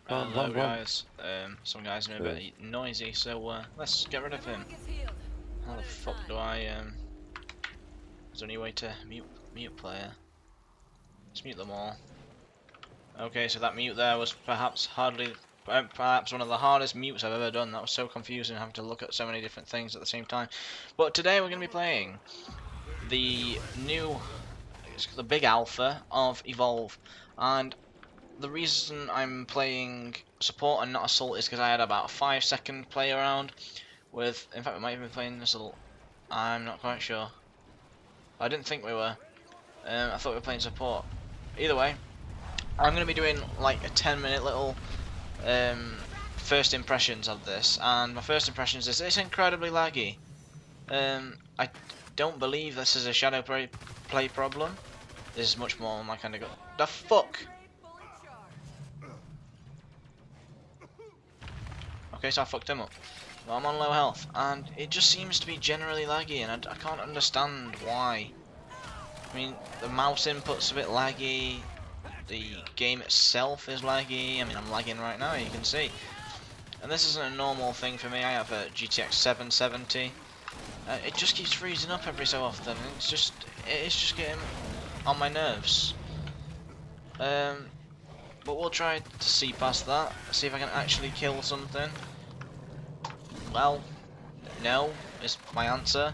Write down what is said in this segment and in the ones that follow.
Hello guys, some guys are a bit noisy, so let's get rid of him. How the fuck do I, is there any way to mute player? Let's mute them all. Okay, so that mute there was perhaps perhaps one of the hardest mutes I've ever done. That was so confusing having to look at so many different things at the same time. But today we're going to be playing the the big alpha of Evolve, and the reason I'm playing support and not assault is because I had about a 5-second play around with, in fact we might even be playing assault, I'm not quite sure. I didn't think we were, I thought we were playing support. Either way, I'm going to be doing like a 10-minute little first impressions of this, and my first impressions is it's incredibly laggy. I don't believe this is a shadow play problem. This is much more my kind of the fuck. Okay, so I fucked him up. Well, I'm on low health, and it just seems to be generally laggy, and I can't understand why. I mean, the mouse input's a bit laggy, the game itself is laggy. I mean, I'm lagging right now, you can see. And this isn't a normal thing for me. I have a GTX 770. It just keeps freezing up every so often. It's just getting on my nerves. But we'll try to see past that, see if I can actually kill something. Well, no is my answer.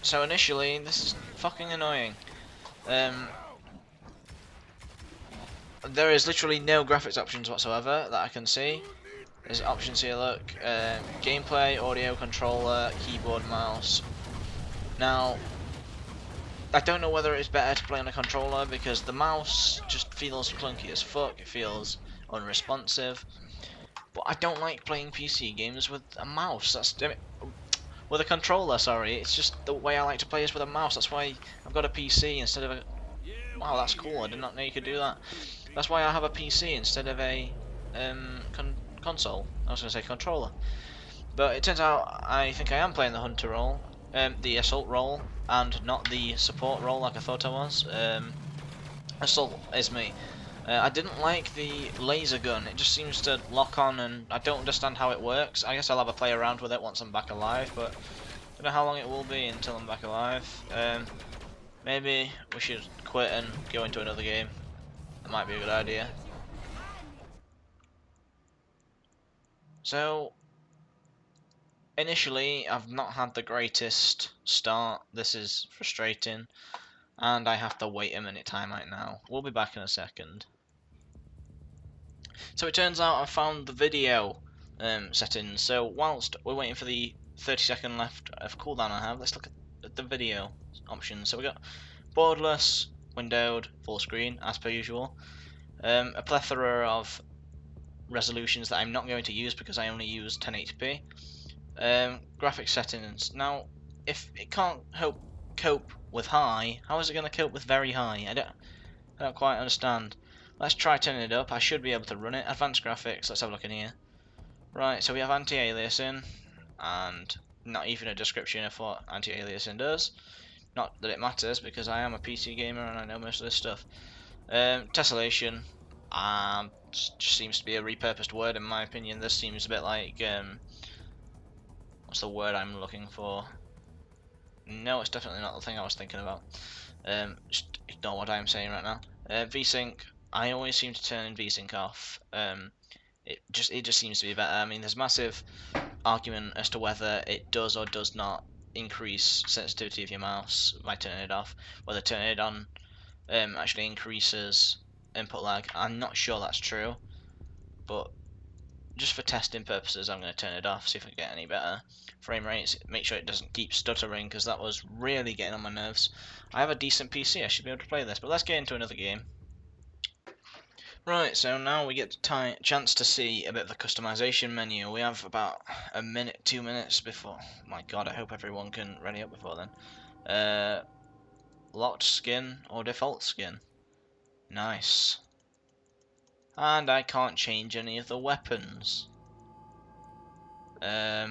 So initially, this is fucking annoying. There is literally no graphics options whatsoever that I can see. There's options here, look. Gameplay, audio, controller, keyboard, mouse. Now, I don't know whether it's better to play on a controller because the mouse just feels clunky as fuck. It feels unresponsive. But I don't like playing PC games with a mouse. With a controller, sorry. It's just the way I like to play is with a mouse. That's why I've got a PC instead of a... Wow, that's cool. I did not know you could do that. That's why I have a PC instead of a console. I was going to say controller. But it turns out I think I am playing the hunter role. The assault role, and not the support role like I thought I was. Assault is me. I didn't like the laser gun. It just seems to lock on, and I don't understand how it works. I guess I'll have a play around with it once I'm back alive, but I don't know how long it will be until I'm back alive. Maybe we should quit and go into another game. That might be a good idea. So, initially, I've not had the greatest start. This is frustrating, and I have to wait a minute time right now. We'll be back in a second. So it turns out I found the video settings. So whilst we're waiting for the 30-second left of cooldown I have, let's look at the video options. So we got borderless, windowed, full screen as per usual. A plethora of resolutions that I'm not going to use because I only use 1080p. Graphics settings. Now, if it can't cope with high, how is it going to cope with very high? I don't quite understand. Let's try turning it up. I should be able to run it. Advanced graphics. Let's have a look in here. Right, so we have anti-aliasing, and not even a description of what anti-aliasing does. Not that it matters because I am a PC gamer and I know most of this stuff. Tessellation. Just seems to be a repurposed word in my opinion. This seems a bit like what's the word I'm looking for? No, it's definitely not the thing I was thinking about. Just ignore what I'm saying right now. VSync. I always seem to turn VSync off. It just seems to be better. I mean, there's massive argument as to whether it does or does not increase sensitivity of your mouse by turning it off. Whether turning it on actually increases input lag. I'm not sure that's true, but just for testing purposes, I'm going to turn it off, see if I can get any better frame rates. Make sure it doesn't keep stuttering because that was really getting on my nerves. I have a decent PC. I should be able to play this, but let's get into another game. Right, so now we get the chance to see a bit of the customization menu. We have about a minute, 2 minutes before. My god, I hope everyone can ready up before then. Locked skin or default skin. Nice. And I can't change any of the weapons. Oh,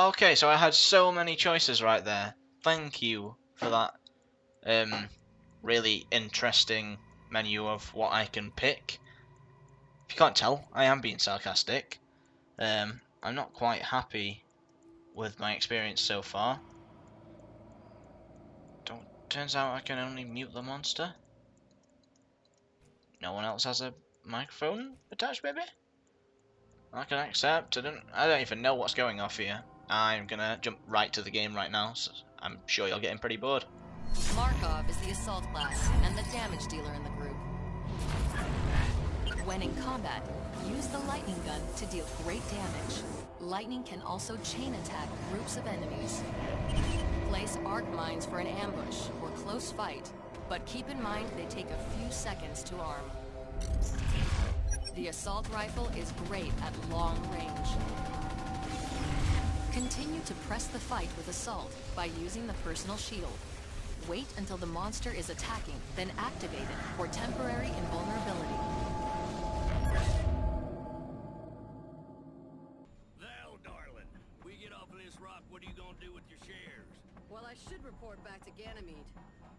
okay, so I had so many choices right there. Thank you for that really interesting menu of what I can pick. If you can't tell, I am being sarcastic. I'm not quite happy with my experience so far. Turns out I can only mute the monster. No one else has a microphone attached, maybe? I can accept. I don't even know what's going off here. I'm gonna jump right to the game right now, so I'm sure you're getting pretty bored. Markov is the assault class and the damage dealer in the group. When in combat, use the lightning gun to deal great damage. Lightning can also chain attack groups of enemies. Place arc mines for an ambush or close fight, but keep in mind they take a few seconds to arm. The assault rifle is great at long range. Continue to press the fight with assault by using the personal shield. Wait until the monster is attacking, then activate it for temporary invulnerability. Val, darling, we get off of this rock, what are you gonna do with your shares? Well, I should report back to Ganymede.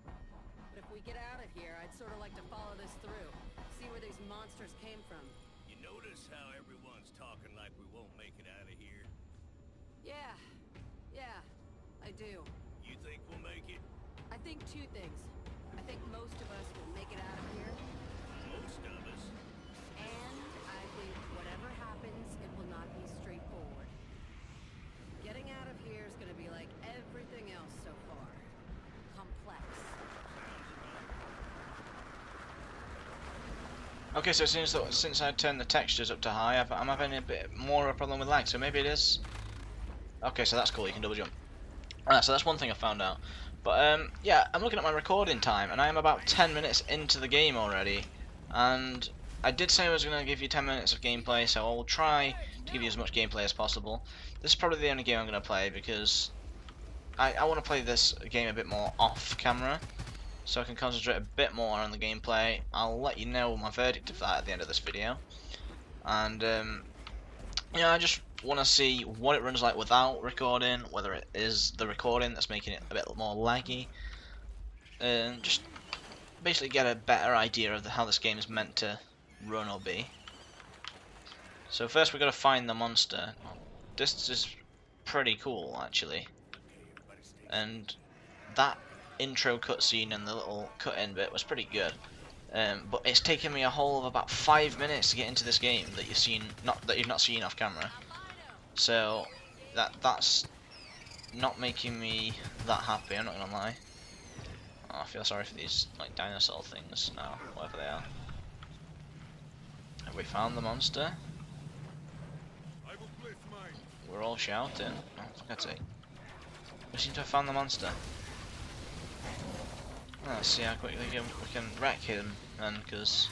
But if we get out of here, I'd sort of like to follow this through. See where these monsters came from. You notice how everyone's talking like we won't make it out of here? Yeah, I do. You think we'll make it? I think two things. I think most of us will make it out of here, Most of us. and I think whatever happens, it will not be straightforward. Getting out of here is going to be like everything else so far. Complex. Okay, so it seems that since I turned the textures up to high, I'm having a bit more of a problem with lag, so maybe it is... Okay, so that's cool, you can double jump. So that's one thing I found out. But yeah, I'm looking at my recording time, and I am about 10 minutes into the game already. And I did say I was going to give you 10 minutes of gameplay, so I will try to give you as much gameplay as possible. This is probably the only game I'm going to play, because I want to play this game a bit more off camera, so I can concentrate a bit more on the gameplay. I'll let you know my verdict of that at the end of this video. And you know, I just want to see what it runs like without recording, whether it is the recording that's making it a bit more laggy, and just basically get a better idea of how this game is meant to run or be. So first we've got to find the monster. This is pretty cool actually, and that intro cutscene and the little cut-in bit was pretty good. But it's taken me a whole of about 5 minutes to get into this game that you've not seen off camera. So that's not making me that happy, I'm not gonna lie. Oh, I feel sorry for these like dinosaur things now, whatever they are. Have we found the monster? We're all shouting. Oh, for God's sake. We seem to have found the monster. Let's see how quickly we can wreck him then, because...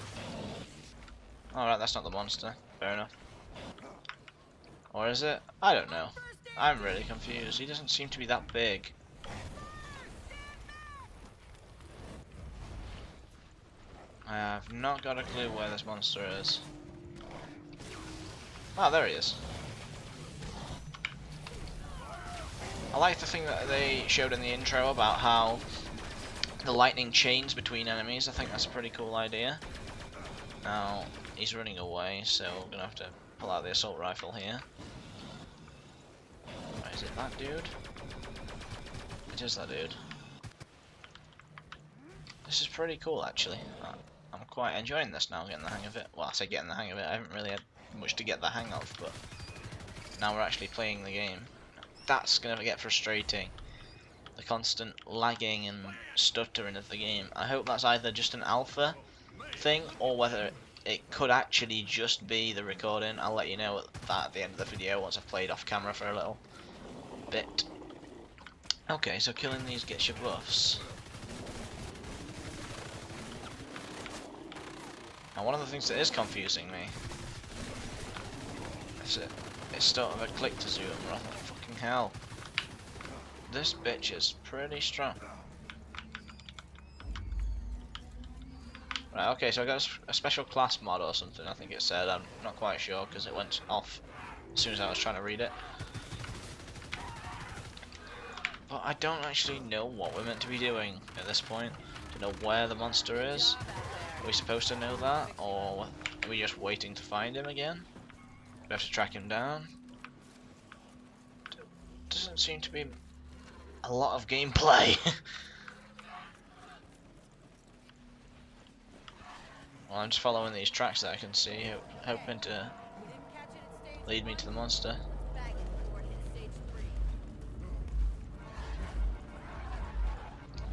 Alright, that's not the monster. Fair enough. Or is it? I don't know. I'm really confused. He doesn't seem to be that big. I have not got a clue where this monster is. Oh, there he is. I like the thing that they showed in the intro about how the lightning chains between enemies. I think that's a pretty cool idea. Now, he's running away, so we're gonna have to pull out the assault rifle here. Right, is it that dude? It is that dude. This is pretty cool, actually. I'm quite enjoying this now, getting the hang of it. Well, I say getting the hang of it, I haven't really had much to get the hang of, but now we're actually playing the game. That's gonna get frustrating. The constant lagging and stuttering of the game. I hope that's either just an alpha thing, or whether it could actually just be the recording. I'll let you know that at the end of the video once I've played off camera for a little bit. Okay, so killing these gets your buffs. Now one of the things that is confusing me is it's sort of a click to zoom rather than fucking hell. This bitch is pretty strong. Right, okay, so I got a special class mod or something, I think it said. I'm not quite sure because it went off as soon as I was trying to read it. But I don't actually know what we're meant to be doing at this point. Don't know where the monster is. Are we supposed to know that, or are we just waiting to find him again? We have to track him down. Doesn't seem to be a lot of gameplay. Well, I'm just following these tracks that I can see, hoping to lead me to the monster.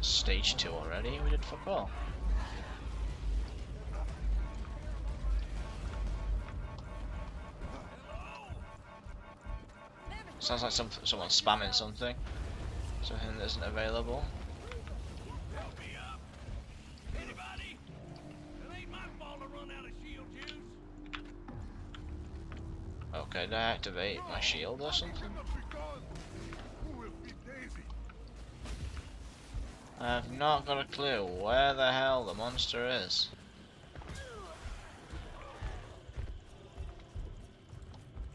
Stage 2 already? We did fuck all. Sounds like someone's spamming something. Something that isn't available. Help me up. Anybody? It ain't my fault to run out of shield juice. Okay, did I activate my shield or something? I've not got a clue where the hell the monster is.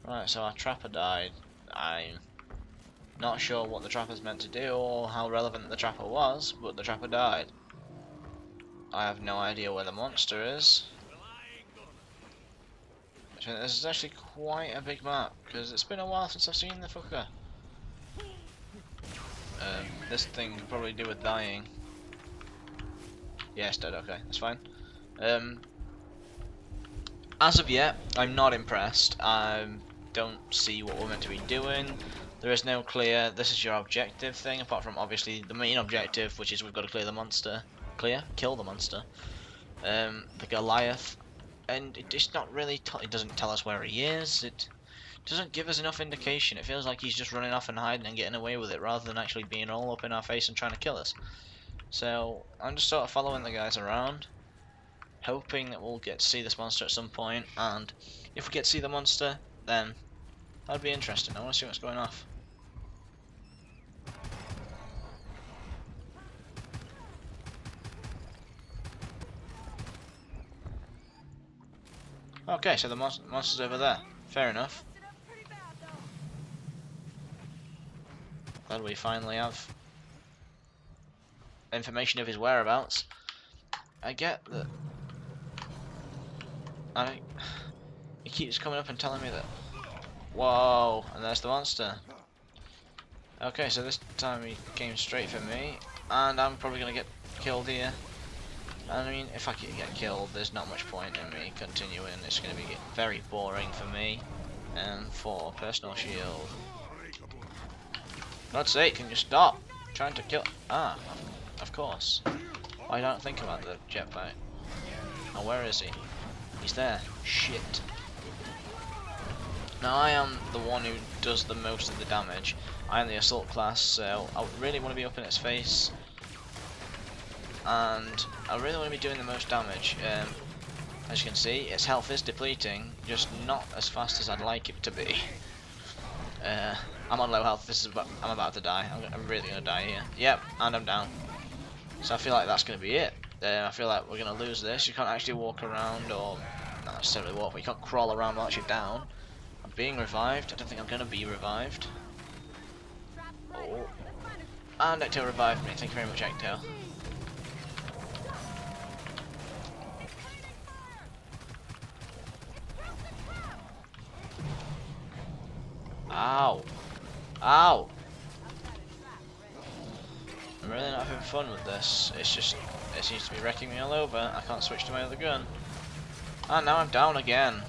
Right, so our trapper died. I'm not sure what the trapper's meant to do or how relevant the trapper was, but the trapper died. I have no idea where the monster is. This is actually quite a big map, because it's been a while since I've seen the fucker. This thing could probably do with dying. Yeah, it's dead, okay, that's fine. As of yet, I'm not impressed. I don't see what we're meant to be doing. There is no clear, this is your objective thing, apart from obviously the main objective, which is we've got to clear the monster. Kill the monster. The Goliath. And it's not really, it doesn't tell us where he is. It doesn't give us enough indication. It feels like he's just running off and hiding and getting away with it, rather than actually being all up in our face and trying to kill us. So I'm just sort of following the guys around, hoping that we'll get to see this monster at some point. And if we get to see the monster, then that'd be interesting. I want to see what's going off. Okay, so the monster's over there. Fair enough. Glad we finally have information of his whereabouts. I get that. He keeps coming up and telling me that. Whoa, and there's the monster. Okay, so this time he came straight for me, and I'm probably gonna get killed here. I mean, if I can get killed, there's not much point in me continuing. It's going to be very boring for me. And for personal shield. God's sake, can you stop trying to kill? Ah, of course. I don't think about the jetpack. Now, where is he? He's there. Shit. Now, I am the one who does the most of the damage. I am the assault class, so I really want to be up in its face. And I really want to be doing the most damage. As you can see, its health is depleting, just not as fast as I'd like it to be. I'm on low health. I'm about to die. I'm really gonna die here. Yep, and I'm down. So I feel like that's gonna be it. I feel like we're gonna lose this. You can't actually walk around, or not necessarily walk, but you can't crawl around while you're down. I'm being revived. I don't think I'm gonna be revived. Oh, and Ecto revived me. Thank you very much, Ecto. Ow! Ow! I'm really not having fun with this. It's just, it seems to be wrecking me all over. I can't switch to my other gun. And now I'm down again.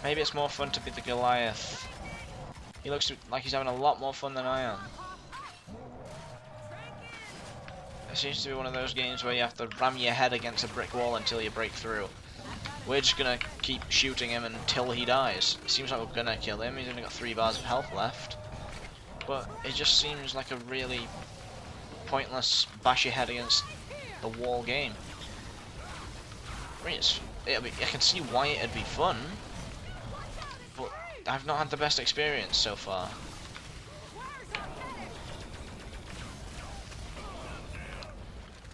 Maybe it's more fun to be the Goliath. He looks like he's having a lot more fun than I am. It seems to be one of those games where you have to ram your head against a brick wall until you break through. We're just gonna keep shooting him until he dies. It seems like we're gonna kill him. He's only got 3 bars of health left. But it just seems like a really pointless bash your head against the wall game. I mean, I can see why it'd be fun, but I've not had the best experience so far.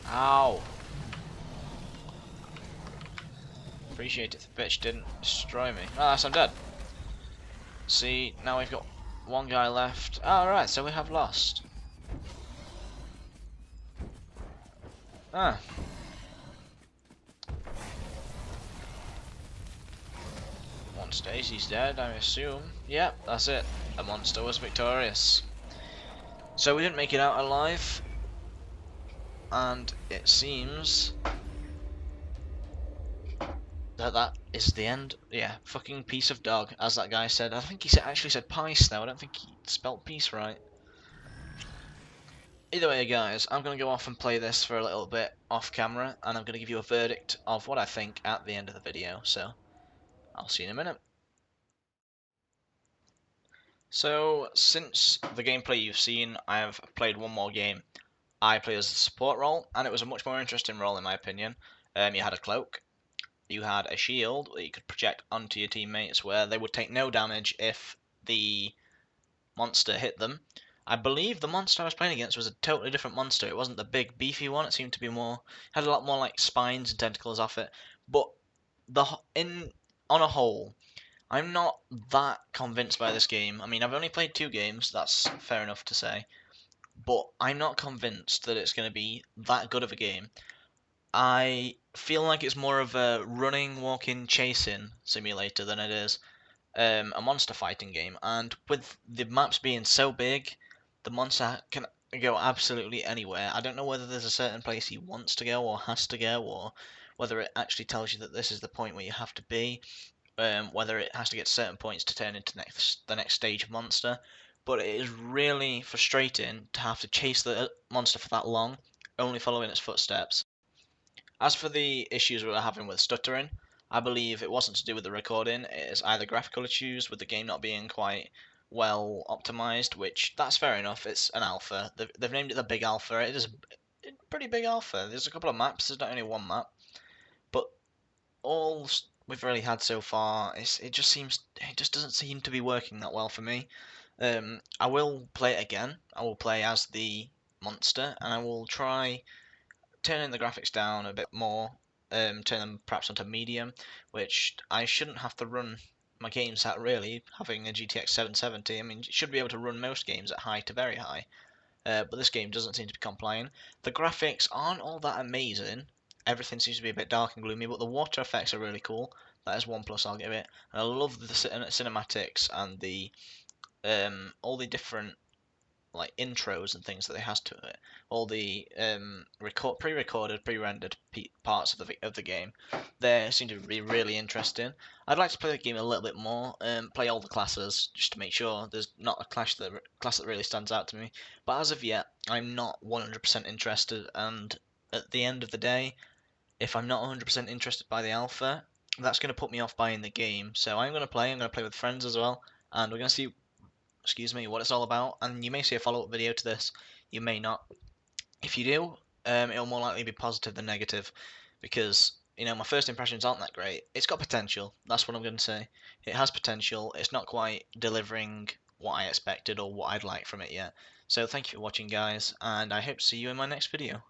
Ow! Appreciate it if the bitch didn't destroy me. Ah, so I'm dead. See, now we've got one guy left. Alright, so we have lost. Ah. Monster Daisy's dead, I assume. Yep, that's it. The monster was victorious. So we didn't make it out alive. And it seems that is the end. Yeah, fucking piece of dog, as that guy said. I think he actually said piece though. I don't think he spelt peace right. Either way, guys, I'm going to go off and play this for a little bit off camera, and I'm going to give you a verdict of what I think at the end of the video. So, I'll see you in a minute. So, since the gameplay you've seen, I have played one more game. I played as the support role, and it was a much more interesting role in my opinion. You had a cloak, you had a shield that you could project onto your teammates where they would take no damage if the monster hit them. I believe the monster I was playing against was a totally different monster. It wasn't the big beefy one. It seemed to be more, had a lot more like spines and tentacles off it. But on a whole, I'm not that convinced by this game. I mean, I've only played 2 games. That's fair enough to say. But I'm not convinced that it's going to be that good of a game. I feel like it's more of a running, walking, chasing simulator than it is a monster fighting game. And with the maps being so big, the monster can go absolutely anywhere. I don't know whether there's a certain place he wants to go or has to go, or whether it actually tells you that this is the point where you have to be. Whether it has to get certain points to turn into the next stage of monster. But it is really frustrating to have to chase the monster for that long, only following its footsteps. As for the issues we were having with stuttering, I believe it wasn't to do with the recording. It is either graphical issues with the game not being quite well optimized, which that's fair enough. It's an alpha. They've named it the big alpha. It is a pretty big alpha. There's a couple of maps. There's not only one map, but all we've really had so far it just doesn't seem to be working that well for me. I will play it again. I will play as the monster, and I will try turning the graphics down a bit more, turn them perhaps onto medium, which I shouldn't have to run my games at really, having a GTX 770. I mean, it should be able to run most games at high to very high, but this game doesn't seem to be complying. The graphics aren't all that amazing. Everything seems to be a bit dark and gloomy, but the water effects are really cool. That is one plus I'll give it. And I love the cinematics and the all the different like intros and things that they has to it, all the pre-recorded, pre-rendered parts of the game, they seem to be really interesting. I'd like to play the game a little bit more, play all the classes just to make sure there's not a class that really stands out to me. But as of yet, I'm not 100% interested, and at the end of the day, if I'm not 100% interested by the alpha, that's going to put me off buying the game. So I'm going to play. I'm going to play with friends as well, and we're going to see what it's all about, and you may see a follow-up video to this, you may not. If you do, it'll more likely be positive than negative, because, my first impressions aren't that great. It's got potential, that's what I'm going to say. It has potential, it's not quite delivering what I expected or what I'd like from it yet. So thank you for watching, guys, and I hope to see you in my next video.